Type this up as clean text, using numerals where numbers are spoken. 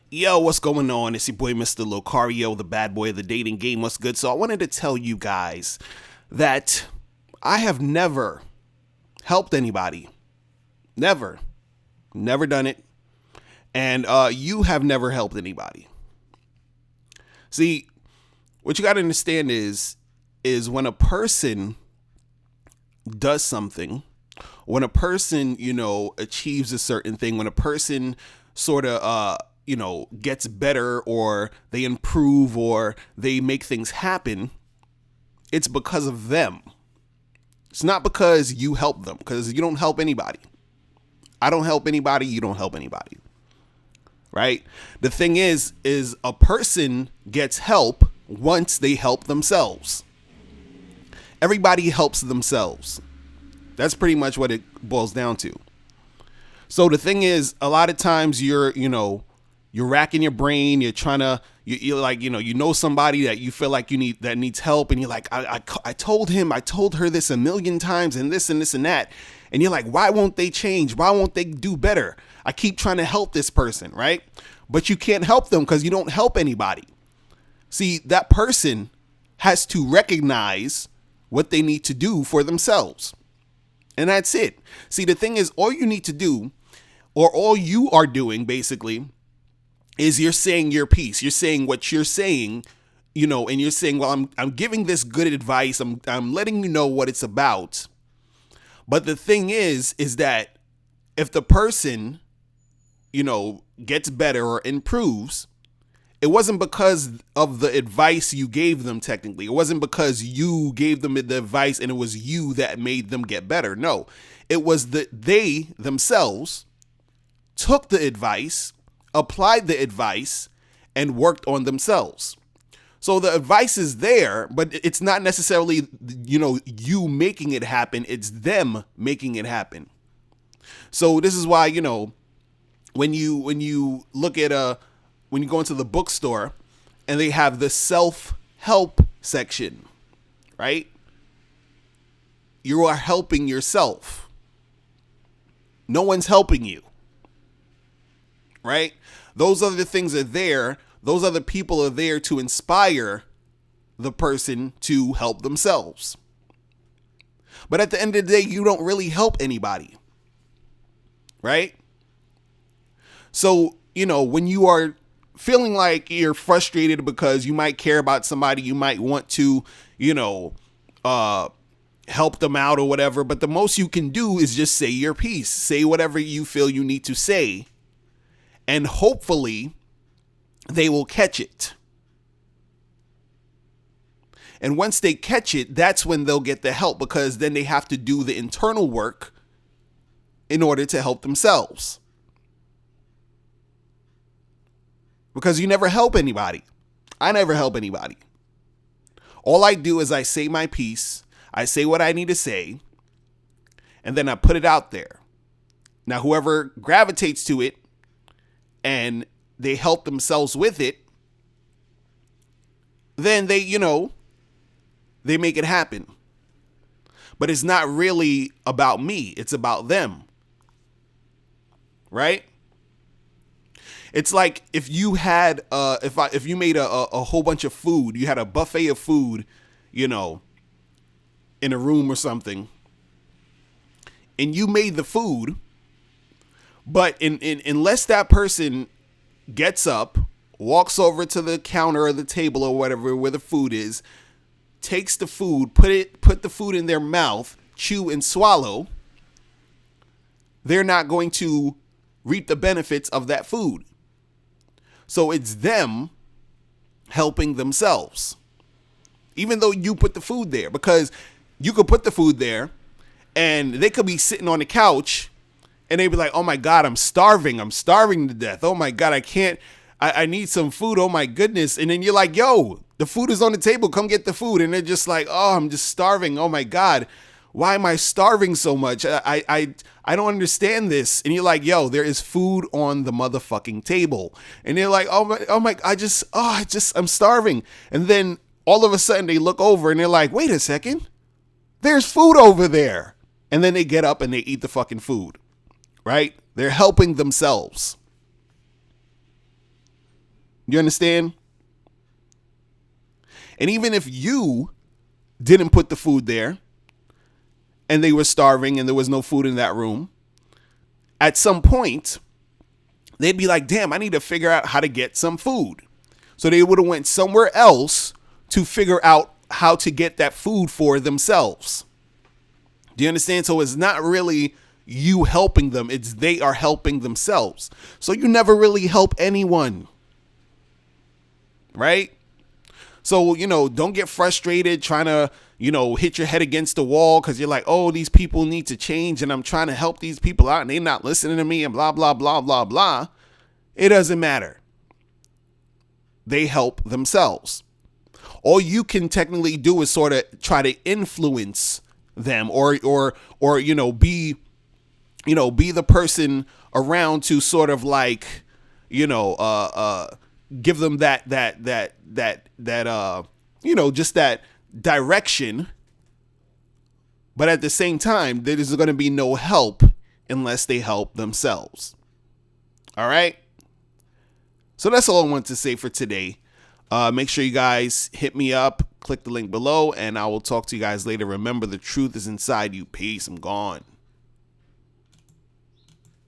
Yo, what's going on? It's your boy, Mr. Locario, the bad boy of the dating game. What's good? So I wanted to tell you guys that I have never helped anybody. Never. Never done it. And you have never helped anybody. See, what you got to understand is when a person does something, when a person, achieves a certain thing, when a person sort of, gets better or they improve or they make things happen, it's because of them. It's not because you help them, because you don't help anybody. I don't help anybody. You don't help anybody. Right? The thing is a person gets help once they help themselves. Everybody helps themselves. That's pretty much what it boils down to. So the thing is, a lot of times you're racking your brain. You're trying to, you're like, somebody that you feel like that needs help. And you're like, I told her this a million times and this and this and that. And you're like, why won't they change? Why won't they do better? I keep trying to help this person, right? But you can't help them because you don't help anybody. See, that person has to recognize what they need to do for themselves. And that's it. See, the thing is, all you need to do, or all you are doing basically, is you're saying your piece. You're saying what you're saying, and you're saying, well, I'm giving this good advice. I'm letting you know what it's about. But the thing is that if the person, gets better or improves, it wasn't because of the advice you gave them technically. It wasn't because you gave them the advice and it was you that made them get better. No, it was that they themselves took the advice, applied the advice, and worked on themselves. So the advice is there, but it's not necessarily, you making it happen. It's them making it happen. So this is why, when you look at when you go into the bookstore and they have the self-help section, right? You are helping yourself. No one's helping you, right? Those other things are there. Those other people are there to inspire the person to help themselves. But at the end of the day, you don't really help anybody, right? So, when you are feeling like you're frustrated because you might care about somebody, you might want to, help them out or whatever, but the most you can do is just say your piece, say whatever you feel you need to say, and hopefully they will catch it. And once they catch it, that's when they'll get the help, because then they have to do the internal work in order to help themselves. Because you never help anybody. I never help anybody. All I do is I say my piece. I say what I need to say. And then I put it out there. Now, whoever gravitates to it and they help themselves with it, then they make it happen. But it's not really about me. It's about them. Right? It's like if you had, if you made a whole bunch of food, you had a buffet of food, in a room or something, and you made the food, but unless that person gets up, walks over to the counter or the table or whatever where the food is, takes the food, put the food in their mouth, chew and swallow, they're not going to reap the benefits of that food. So it's them helping themselves, even though you put the food there, because you could put the food there and they could be sitting on the couch and they'd be like, oh my God, I'm starving to death. Oh my God, I need some food. Oh my goodness. And then you're like, yo, the food is on the table. Come get the food. And they're just like, oh, I'm just starving. Oh my God. Why am I starving so much? I don't understand this. And you're like, yo, there is food on the motherfucking table. And they're like, oh my, I'm starving. And then all of a sudden they look over and they're like, wait a second, there's food over there. And then they get up and they eat the fucking food, right? They're helping themselves. You understand? And even if you didn't put the food there and they were starving and there was no food in that room, at some point, they'd be like, damn, I need to figure out how to get some food. So they would have went somewhere else to figure out how to get that food for themselves. Do you understand? So it's not really you helping them. It's they are helping themselves. So you never really help anyone. Right? So, don't get frustrated trying to, hit your head against the wall because you're like, oh, these people need to change and I'm trying to help these people out and they're not listening to me and blah, blah, blah, blah, blah. It doesn't matter. They help themselves. All you can technically do is sort of try to influence them or be the person around to sort of like, give them that just that direction. But at the same time, there is going to be no help unless they help themselves. All right. So that's all I want to say for today. Make sure you guys hit me up, click the link below, and I will talk to you guys later. Remember, the truth is inside you. Peace. I'm gone.